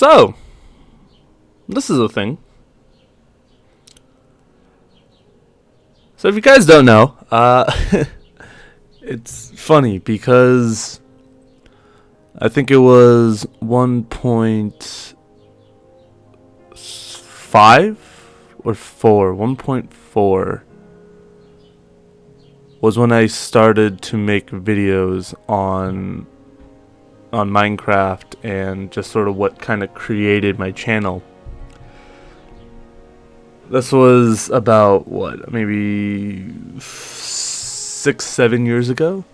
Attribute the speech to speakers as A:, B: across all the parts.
A: So, this is a thing. So if you guys don't know, it's funny because I think it was 1.5 or 4. 1.4 was when I started to make videos on Minecraft and just sort of what kind of created my channel. This was about, what, maybe 6-7 years ago?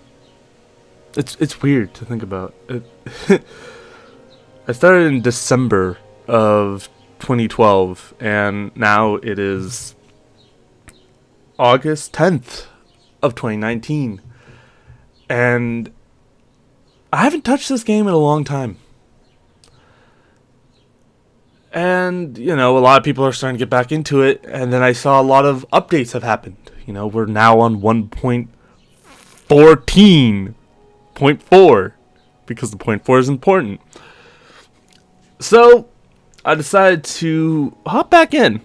A: It's weird to think about. I started in December of 2012, and now it is August 10th of 2019. And I haven't touched this game in a long time. And, you know, a lot of people are starting to get back into it, and then I saw a lot of updates have happened. You know, we're now on 1.14.4, because the 0.4 is important. So, I decided to hop back in,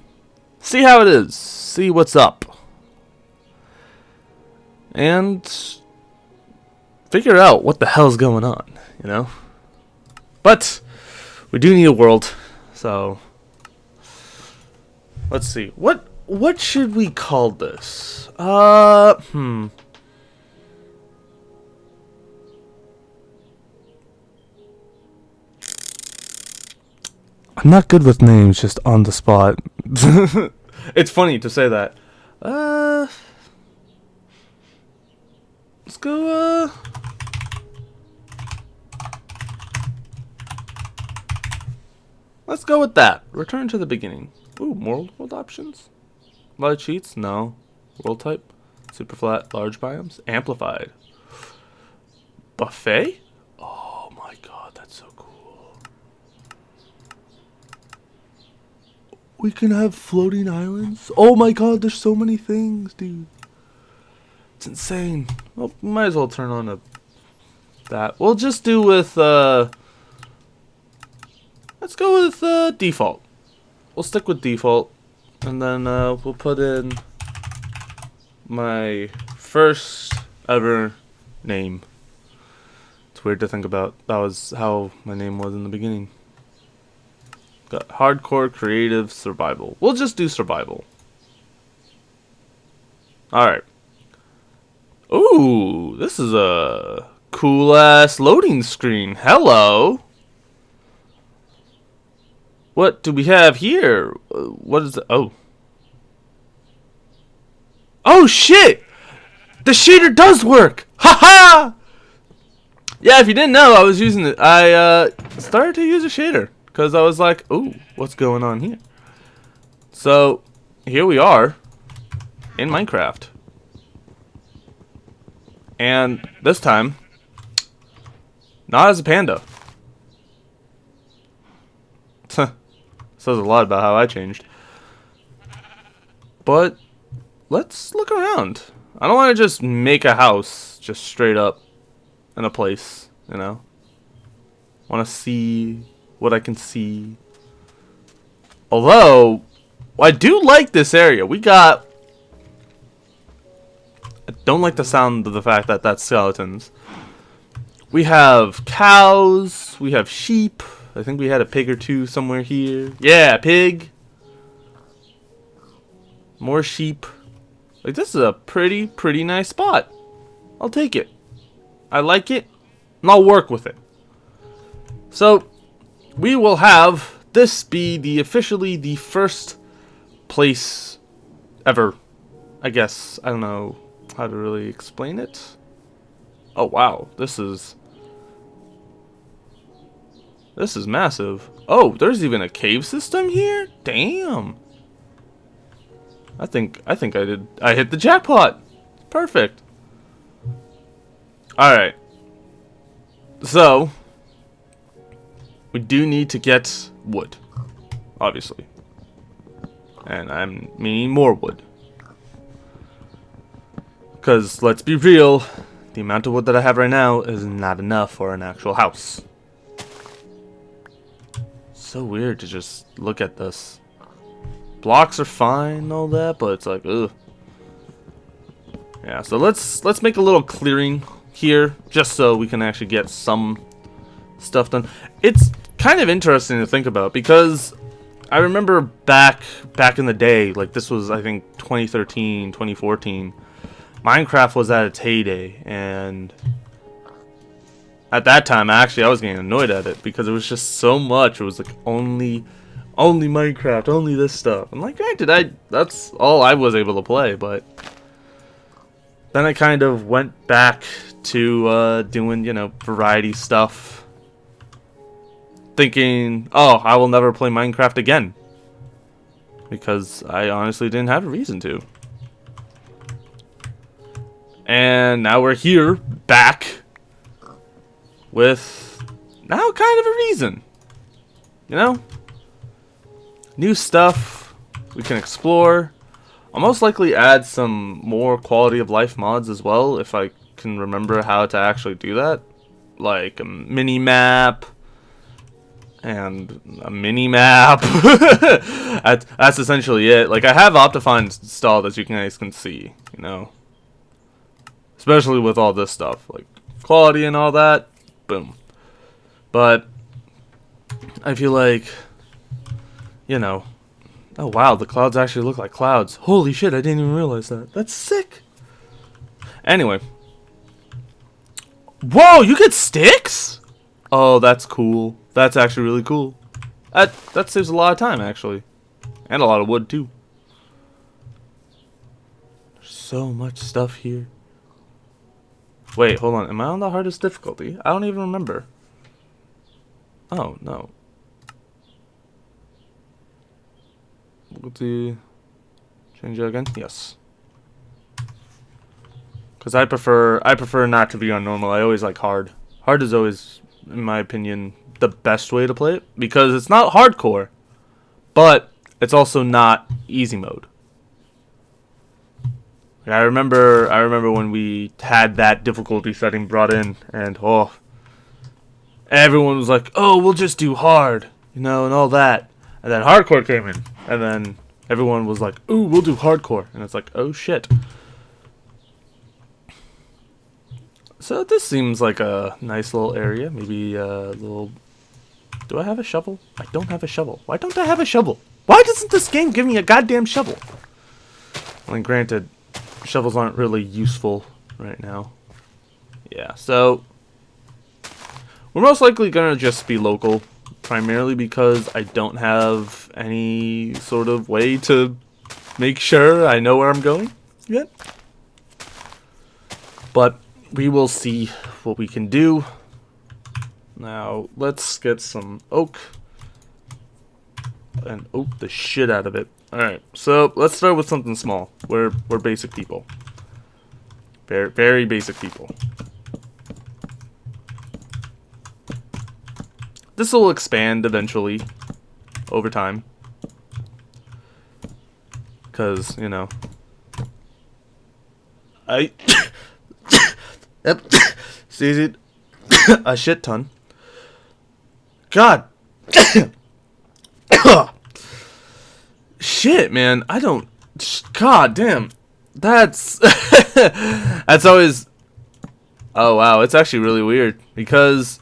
A: see how it is, see what's up, and figure out what the hell's going on, you know? But, we do need a world. So, let's see. What should we call this? I'm not good with names just on the spot. It's funny to say that. Let's go, let's go with that. Return to the beginning. Ooh, more world options? A lot of cheats? No. World type? Super flat, large biomes? Amplified. Buffet? Oh my god, that's so cool. We can have floating islands? Oh my god, there's so many things, dude. It's insane. Well, we might as well turn on that. We'll just do with, let's go with default. We'll stick with default, and then we'll put in my first ever name. It's weird to think about. That was how my name was in the beginning. Got hardcore creative survival. We'll just do survival. Alright. Ooh, this is a cool ass loading screen. Hello. What do we have here? What is it? Oh. Oh shit! The shader does work! Haha! Yeah, if you didn't know, I was using it. I started to use a shader because I was like, ooh, what's going on here? So, here we are in Minecraft. And this time, not as a panda. Says a lot about how I changed. But let's look around. I don't want to just make a house just straight up in a place, you know. I want to see what I can see. Although I do like this area. I don't like the sound of the fact that that's skeletons. We have cows, we have sheep. I think we had a pig or two somewhere here. Yeah, pig. More sheep. Like, this is a pretty nice spot. I'll take it. I like it, and I'll work with it. So, we will have this be officially the first place ever. I guess. I don't know how to really explain it. Oh, wow. This is massive. Oh, there's even a cave system here? Damn. I think I hit the jackpot. Perfect. Alright. So, we do need to get wood. Obviously. And I'm meaning more wood. Because, let's be real, the amount of wood that I have right now is not enough for an actual house. so weird to just look at this. Blocks are fine and all that, but it's like, ugh. Yeah, so let's make a little clearing here, just so we can actually get some stuff done. It's kind of interesting to think about, because I remember back in the day, like this was, I think, 2013, 2014, Minecraft was at its heyday, and at that time, I was getting annoyed at it, because it was just so much. It was like, only Minecraft, only this stuff. And like, granted, that's all I was able to play, but then I kind of went back to doing, variety stuff, thinking, oh, I will never play Minecraft again, because I honestly didn't have a reason to. And now we're here, back, with now kind of a reason. New stuff we can explore. I'll most likely add some more quality of life mods as well, if I can remember how to actually do that. Like a mini map and a mini map. That's essentially it. Like, I have Optifine installed, as you guys can see, especially with all this stuff, like quality and all that. Boom. But I feel like, oh wow, the clouds actually look like clouds. Holy shit, I didn't even realize that. That's sick. Anyway. Whoa, you get sticks? Oh, that's cool. That's actually really cool. That saves a lot of time, actually. And a lot of wood, too. There's so much stuff here. Wait, hold on. Am I on the hardest difficulty? I don't even remember. Oh, no. We'll do... change it again? Yes. Because I prefer not to be on normal. I always like hard. Hard is always, in my opinion, the best way to play it. Because it's not hardcore. But it's also not easy mode. I remember when we had that difficulty setting brought in, and everyone was like, oh, we'll just do hard, and all that. And then hardcore came in, and then everyone was like, ooh, we'll do hardcore. And it's like, oh shit. So this seems like a nice little area. Maybe a little... Do I have a shovel? I don't have a shovel. Why don't I have a shovel? Why doesn't this game give me a goddamn shovel? I mean, granted, shovels aren't really useful right now. Yeah, so we're most likely gonna just be local, primarily because I don't have any sort of way to make sure I know where I'm going yet. But we will see what we can do. Now, let's get some oak and oak the shit out of it. Alright, so let's start with something small. We're basic people. Very, very basic people. This will expand eventually over time. Because, I sees it a shit ton. God. Shit, man. I don't... God damn. That's... That's always... Oh, wow. It's actually really weird. Because...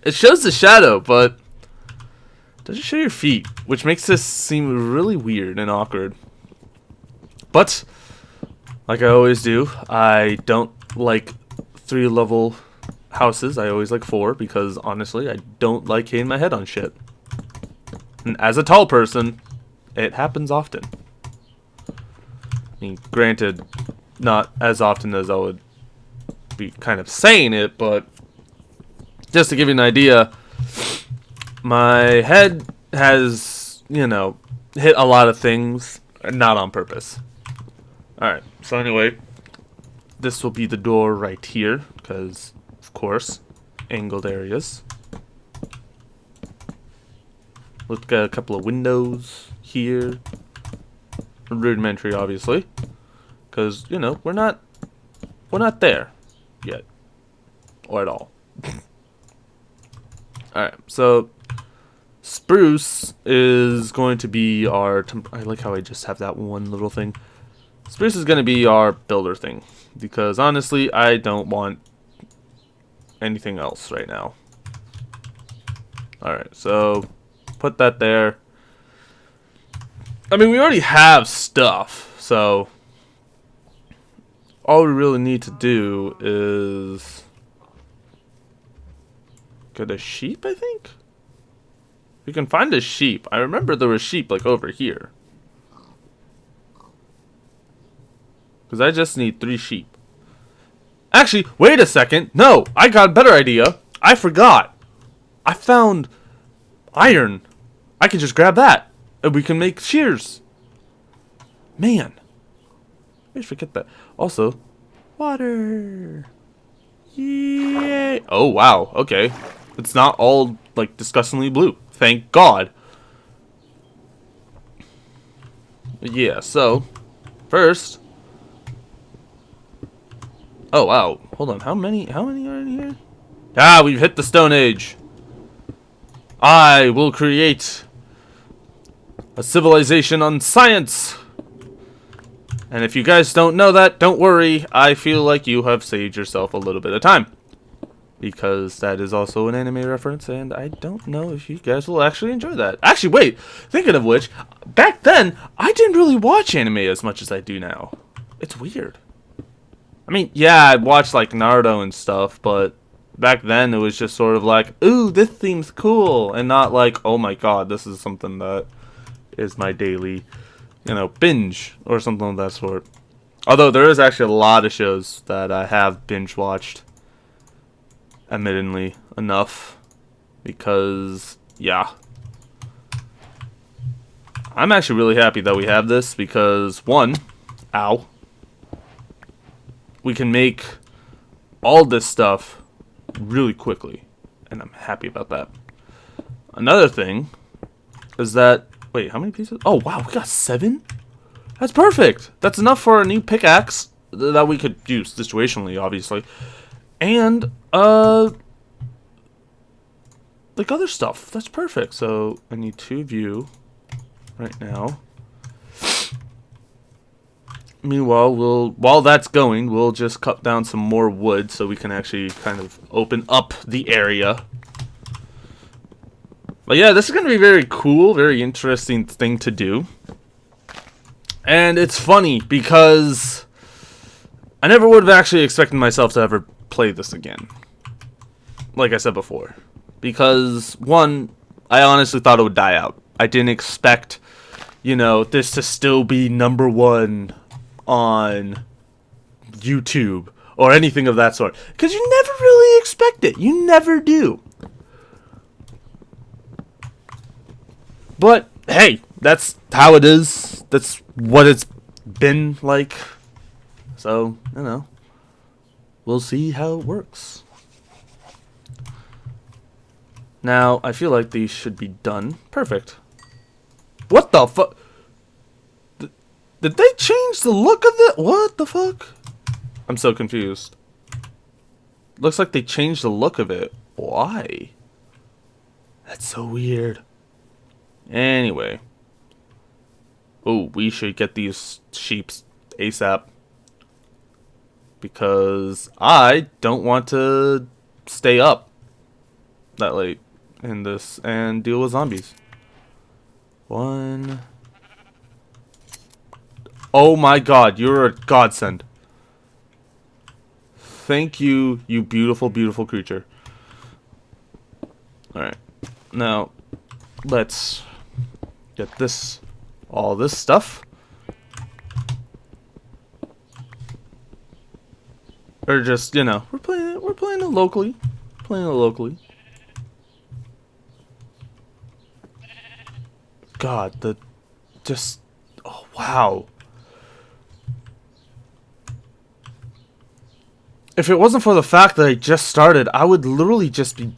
A: it shows the shadow, but... it doesn't show your feet. Which makes this seem really weird and awkward. But... like I always do, I don't like 3-level houses. I always like 4. Because, honestly, I don't like hitting my head on shit. And as a tall person... it happens often. I mean, granted, not as often as I would be kind of saying it, but just to give you an idea, my head has, hit a lot of things, not on purpose. Alright, so anyway, this will be the door right here, because, of course, angled areas. Look at a couple of windows here. Rudimentary, obviously, because we're not there yet, or at all. All right, so Spruce is going to be our... I like how I just have that one little thing. Spruce is going to be our builder thing. Because honestly, I don't want anything else right now. Alright, so put that there. I mean, we already have stuff, so all we really need to do is get a sheep, I think? We can find a sheep. I remember there was sheep, like, over here. Because I just need 3 sheep. Actually, wait a second. No, I got a better idea. I forgot. I found iron. I can just grab that. And we can make shears. Man. I always forget that. Also, water. Yay. Oh, wow. Okay. It's not all, like, disgustingly blue. Thank God. Yeah, so, first. Oh, wow. Hold on. How many are in here? Ah, we've hit the Stone Age. I will create a civilization on science. And if you guys don't know that, don't worry. I feel like you have saved yourself a little bit of time. Because that is also an anime reference, and I don't know if you guys will actually enjoy that. Actually, wait. Thinking of which, back then, I didn't really watch anime as much as I do now. It's weird. I mean, yeah, I watched, like, Naruto and stuff, but back then it was just sort of like, ooh, this seems cool, and not like, oh my god, this is something that is my daily, you know, binge, or something of that sort. Although there is actually a lot of shows that I have binge-watched. Admittedly enough, because yeah, I'm actually really happy that we have this because one, ow, we can make all this stuff really quickly, and I'm happy about that. Another thing is that, wait, how many pieces? Oh wow, we got 7. That's perfect. That's enough for a new pickaxe that we could use situationally, obviously. And, like other stuff. That's perfect. So, I need 2 of you right now. Meanwhile, while that's going, we'll just cut down some more wood so we can actually kind of open up the area. But yeah, this is going to be very cool, very interesting thing to do. And it's funny because I never would have actually expected myself to ever play this again. Like I said before. Because, one, I honestly thought it would die out. I didn't expect, you know, this to still be #1 on YouTube or anything of that sort. Because you never really expect it. You never do. But, hey, that's how it is. That's what it's been like. So, you know, we'll see how it works. Now, I feel like these should be done. Perfect. What the fuck? Did they change the look of it? What the fuck? I'm so confused. Looks like they changed the look of it. Why? That's so weird. Anyway. Oh, we should get these sheeps ASAP. Because I don't want to stay up that late in this and deal with zombies. 1. Oh my god, you're a godsend. Thank you, you beautiful, beautiful creature. Alright. Now, let's get this, all this stuff. Or just, you know, we're playing it locally. Playing it locally. God, oh wow. If it wasn't for the fact that I just started, I would literally just be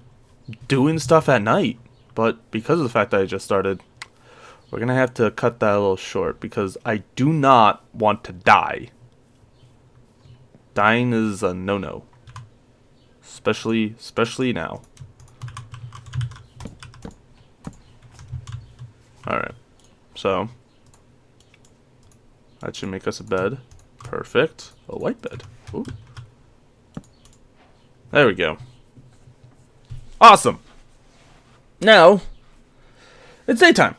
A: doing stuff at night. But because of the fact that I just started, we're gonna have to cut that a little short because I do not want to die. Dying is a no-no. Especially now. Alright. So, that should make us a bed. Perfect. A white bed. Ooh. There we go. Awesome. Now, it's daytime.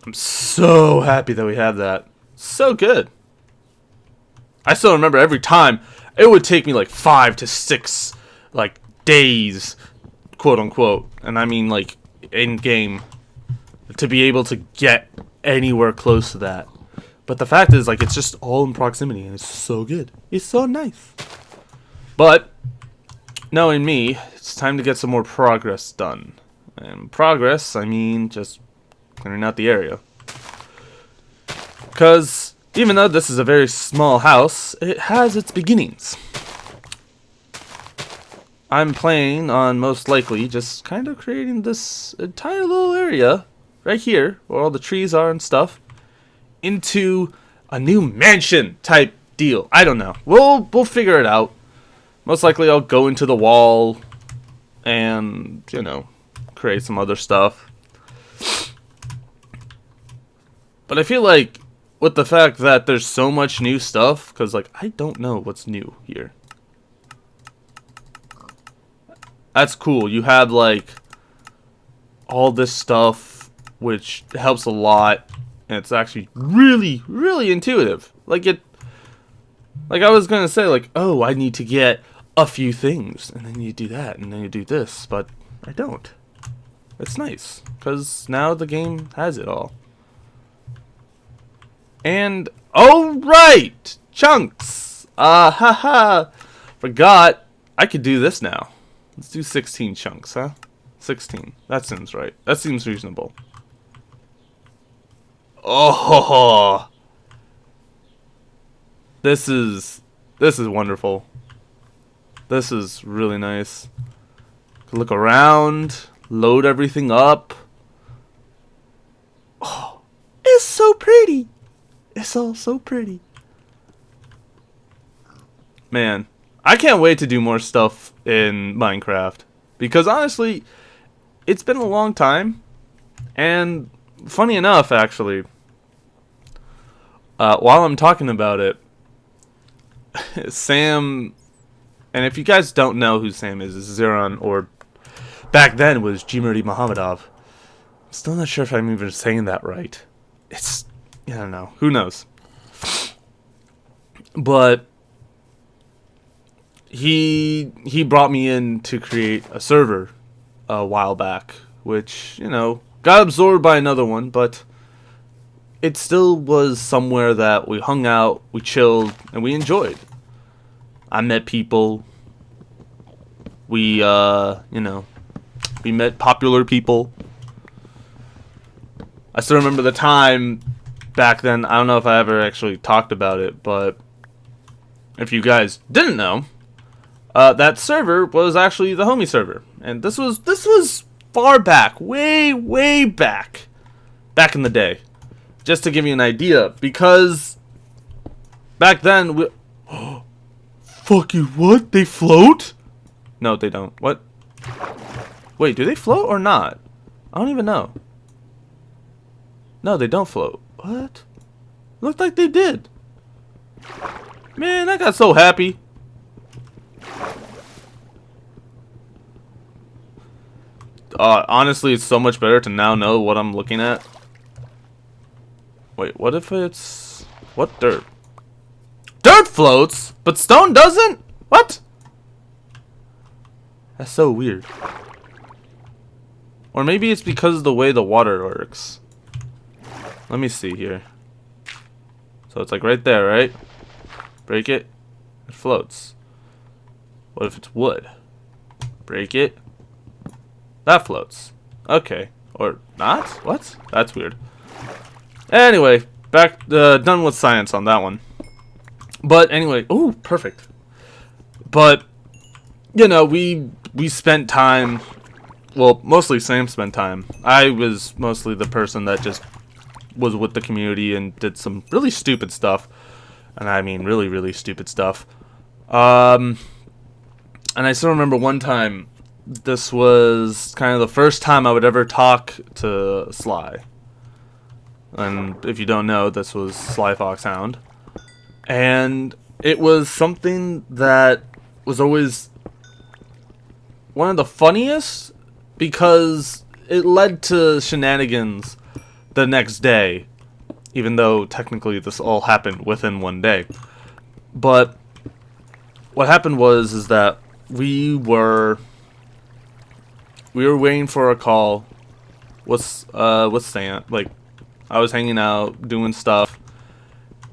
A: I'm so happy that we have that. So good. I still remember every time it would take me like 5 to 6 like days, quote unquote, and I mean like in game, to be able to get anywhere close to that. But the fact is, like, it's just all in proximity, and it's so good. It's so nice. But knowing me, it's time to get some more progress done. And progress, I mean just clearing out the area. Because even though this is a very small house, it has its beginnings. I'm planning on most likely just kind of creating this entire little area right here, where all the trees are and stuff, into a new mansion type deal. I don't know. We'll figure it out. Most likely I'll go into the wall and, you know, create some other stuff. But I feel like with the fact that there's so much new stuff, because, like, I don't know what's new here. That's cool. You have, like, all this stuff, which helps a lot, and it's actually really, really intuitive. Like, I was gonna say, like, oh, I need to get a few things, and then you do that, and then you do this, but I don't. It's nice, because now the game has it all. And, oh right! Chunks! Haha! Forgot, I could do this now. Let's do 16 chunks, huh? 16. That seems right. That seems reasonable. Oh! This is wonderful. This is really nice. Look around, load everything up. Oh, it's so pretty. It's all so pretty. Man, I can't wait to do more stuff in Minecraft. Because honestly, it's been a long time. And funny enough, actually, while I'm talking about it, Sam, and if you guys don't know who Sam is Zeron, or back then was Jimuri Mohamedov. I'm still not sure if I'm even saying that right. It's, I don't know. Who knows? But he brought me in to create a server a while back, which, you know, got absorbed by another one, but it still was somewhere that we hung out, we chilled, and we enjoyed. I met people. We, you know, we met popular people. I still remember the time back then. I don't know if I ever actually talked about it, but if you guys didn't know, that server was actually the homie server, and this was far back, way back in the day. Just to give you an idea, because back then we. Fucking what? They float? No, they don't. What? Wait, do they float or not? I don't even know. No, they don't float. What? Looked like they did. Man, I got so happy. Honestly, it's so much better to now know what I'm looking at. Wait, what if it's... What dirt? Dirt floats, but stone doesn't? What? That's so weird. Or maybe it's because of the way the water works. Let me see here. So it's like right there, right? Break it. It floats. What if it's wood? Break it. That floats. Okay. Or not? What? That's weird. Anyway, back done with science on that one. But anyway, oh, perfect. But you know, we spent time. Well, mostly Sam spent time. I was mostly the person that just was with the community and did some really stupid stuff, and I mean really stupid stuff. And I still remember one time this was kind of the first time I would ever talk to Sly. And if you don't know, this was Sly Foxhound. And it was something that was always one of the funniest because it led to shenanigans the next day, even though technically this all happened within one day. But what happened is that we were waiting for a call with Sam. Like, I was hanging out doing stuff,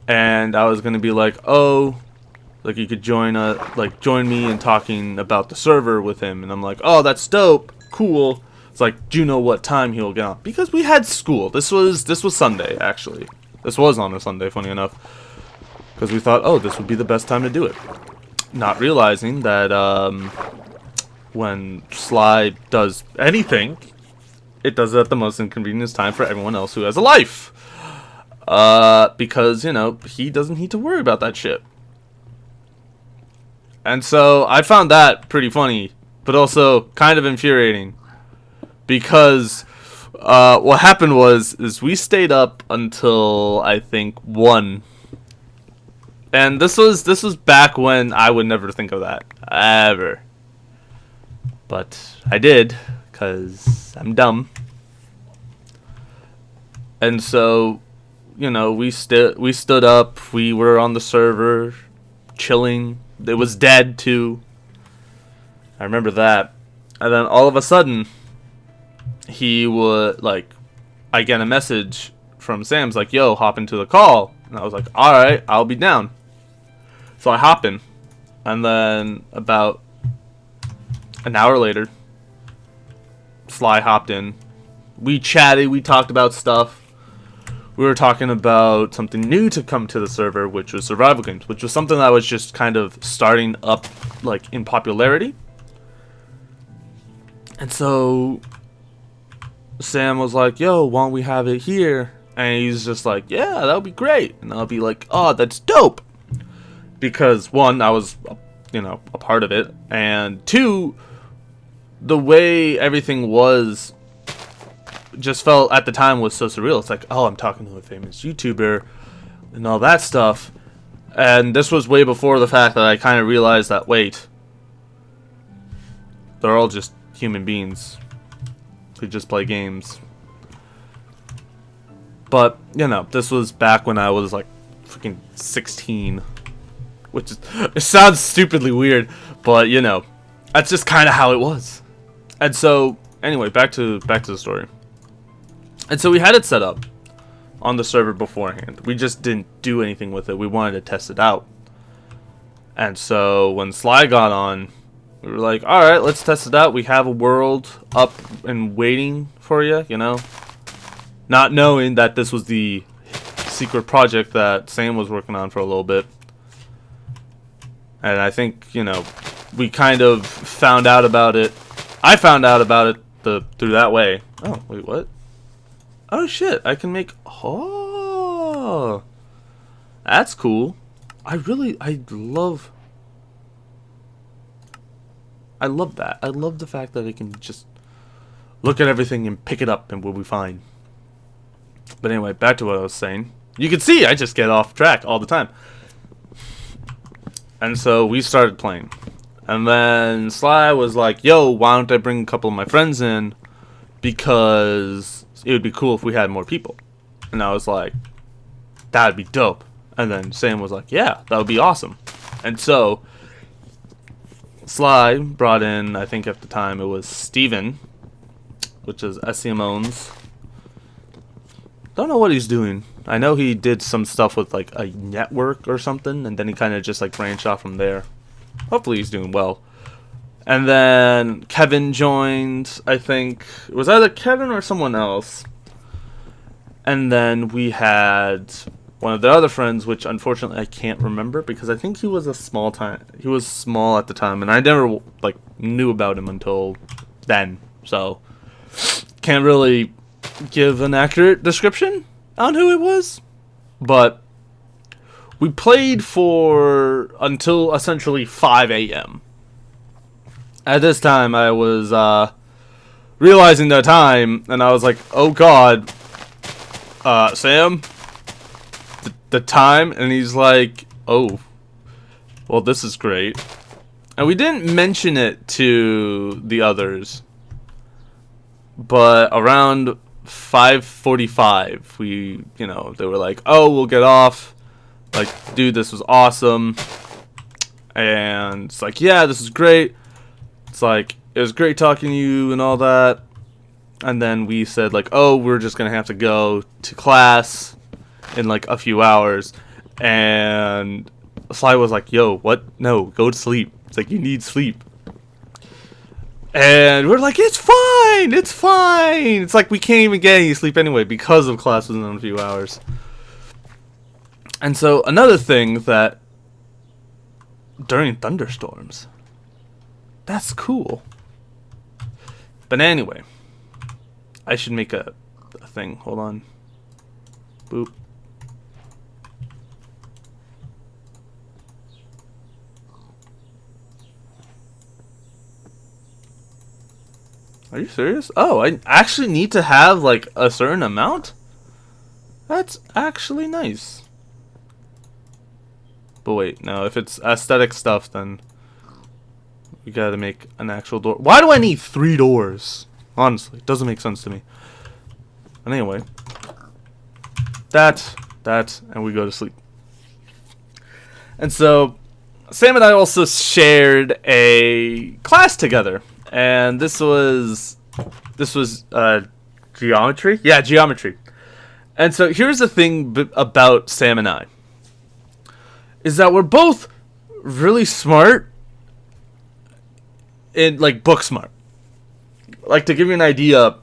A: and I was gonna be like, oh, like you could join me in talking about the server with him. And I'm like, oh, that's dope, cool. It's like, do you know what time he'll get on? Because we had school. This was Sunday, actually. This was on a Sunday, funny enough, because we thought, oh, this would be the best time to do it. Not realizing that when Sly does anything, it does it at the most inconvenient time for everyone else who has a life. Because, you know, he doesn't need to worry about that shit. And so I found that pretty funny, but also kind of infuriating. Because what happened is we stayed up until, I think, 1. And this was back when I would never think of that. Ever. But I did, because I'm dumb. And so, you know, we stood up. We were on the server, chilling. It was dead, too. I remember that. And then all of a sudden, he would, like, I get a message from Sam's like, yo, hop into the call. And I was like, alright, I'll be down. So I hop in. And then about an hour later, Sly hopped in. We chatted, we talked about stuff. We were talking about something new to come to the server, which was survival games, which was something that was just kind of starting up, like, in popularity. And so Sam was like, yo, why don't we have it here? And he's just like, yeah, that would be great. And I'll be like, oh, that's dope. Because, 1, I was, you know, a part of it. And 2, the way everything was just felt at the time was so surreal. It's like, oh, I'm talking to a famous YouTuber and all that stuff. And this was way before the fact that I kind of realized that, wait, they're all just human beings who just play games. But, you know, this was back when I was like freaking 16. Which is, it sounds stupidly weird, but you know, that's just kind of how it was. And so, anyway, back to the story. And so we had it set up on the server beforehand. We just didn't do anything with it. We wanted to test it out. And so when Sly got on, we were like, all right, let's test it out. We have a world up and waiting for you, you know, not knowing that this was the secret project that Sam was working on for a little bit. And I think, you know, we kind of found out about it. I found out about it through that way. Oh, wait, what? Oh, shit. I can make... Oh. That's cool. I love that. I love the fact that I can just look at everything and pick it up and we'll be fine. But anyway, back to what I was saying. You can see I just get off track all the time. And so we started playing. And then Sly was like, yo, why don't I bring a couple of my friends in? Because it would be cool if we had more people. And I was like, that'd be dope. And then Sam was like, yeah, that would be awesome. And so Sly brought in, I think at the time it was Steven, which is SCMON's. Don't know what he's doing. I know he did some stuff with like a network or something, and then he kind of just like branched off from there. Hopefully he's doing well. And then Kevin joined, I think. It was either Kevin or someone else. And then we had one of the other friends, which unfortunately I can't remember because I think he was small at the time, and I never like knew about him until then. So can't really give an accurate description on who it was, but we played for until essentially 5 a.m. At this time, I was realizing the time, and I was like, "Oh God, Sam, the time," and he's like, "Oh, well, this is great." And we didn't mention it to the others, but around 5:45, they were like, "Oh, we'll get off. Like, dude, this was awesome." And it's like, "Yeah, this is great." It's like, "It was great talking to you and all that." And then we said like, "Oh, we're just gonna have to go to class in like a few hours." And Sly was like, "Yo, what? No, go to sleep. It's like, you need sleep." And we're like, "It's fine, it's fine." It's like we can't even get any sleep anyway because of class was in a few hours. And so another thing that during thunderstorms, that's cool. But anyway, I should make a thing. Hold on. Boop. Are you serious? Oh, I actually need to have like a certain amount? That's actually nice. But wait, no, if it's aesthetic stuff, then we gotta make an actual door. Why do I need 3 doors? Honestly, it doesn't make sense to me. And anyway, that, and we go to sleep. And so, Sam and I also shared a class together. And this was geometry? Yeah, geometry. And so here's the thing about Sam and I. Is that we're both really smart and like book smart. Like, to give you an idea,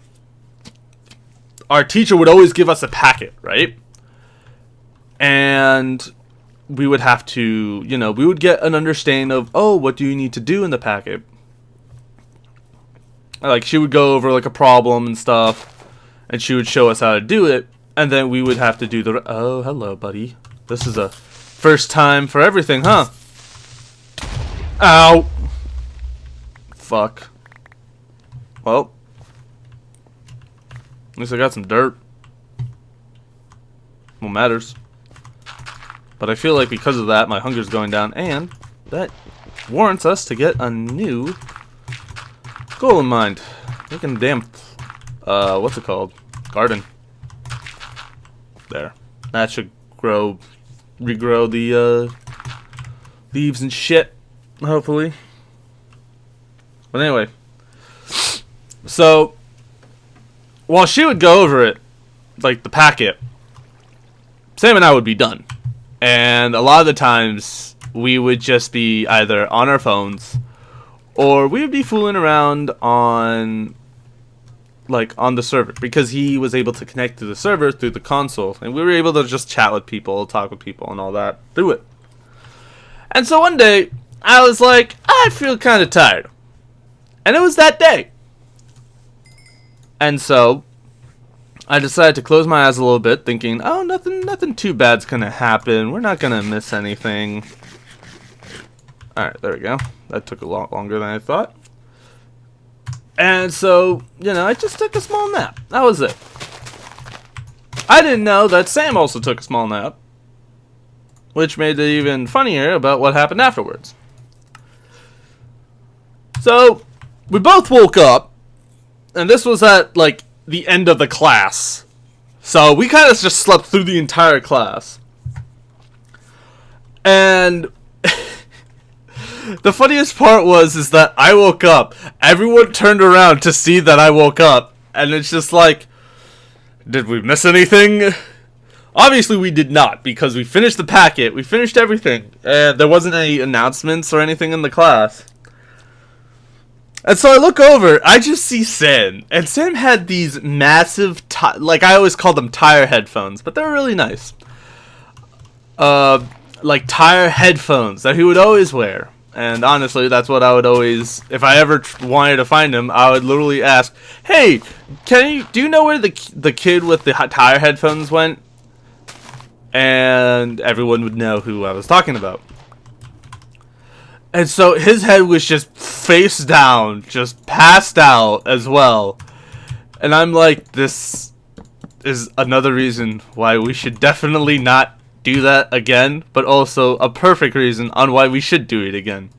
A: our teacher would always give us a packet, right? And we would have to, we would get an understanding of, oh, what do you need to do in the packet? Like, she would go over like a problem and stuff, and she would show us how to do it, and then we would have to do the. Oh, hello, buddy. This is a first time for everything, huh? Ow. Fuck. Well, at least I got some dirt. What matters? But I feel like because of that, my hunger's going down, and that warrants us to get a new goal in mind. Making a damn, what's it called? Garden. There. That should regrow the, leaves and shit, hopefully. But anyway. So, while she would go over it, like the packet, Sam and I would be done. And a lot of the times, we would just be either on our phones, or we would be fooling around on the server, because he was able to connect to the server through the console, and we were able to just chat with people, talk with people, and all that through it. And so one day, I was like, I feel kind of tired. And it was that day. And so, I decided to close my eyes a little bit, thinking, oh, nothing too bad's gonna happen. We're not gonna miss anything. Alright, there we go. That took a lot longer than I thought. And so, I just took a small nap. That was it. I didn't know that Sam also took a small nap, which made it even funnier about what happened afterwards. So, we both woke up, and this was at, the end of the class. So, we kind of just slept through the entire class. And the funniest part is that I woke up. Everyone turned around to see that I woke up. And it's just like, did we miss anything? Obviously we did not, because we finished the packet. We finished everything. And there wasn't any announcements or anything in the class. And so I look over. I just see Sam. And Sam had these massive, I always call them tire headphones. But they're really nice. Tire headphones that he would always wear. And honestly, that's what I would always, if I ever wanted to find him, I would literally ask, hey, do you know where the kid with the tire headphones went? And everyone would know who I was talking about. And so his head was just face down, just passed out as well. And I'm like, this is another reason why we should definitely not do that again, but also a perfect reason on why we should do it again.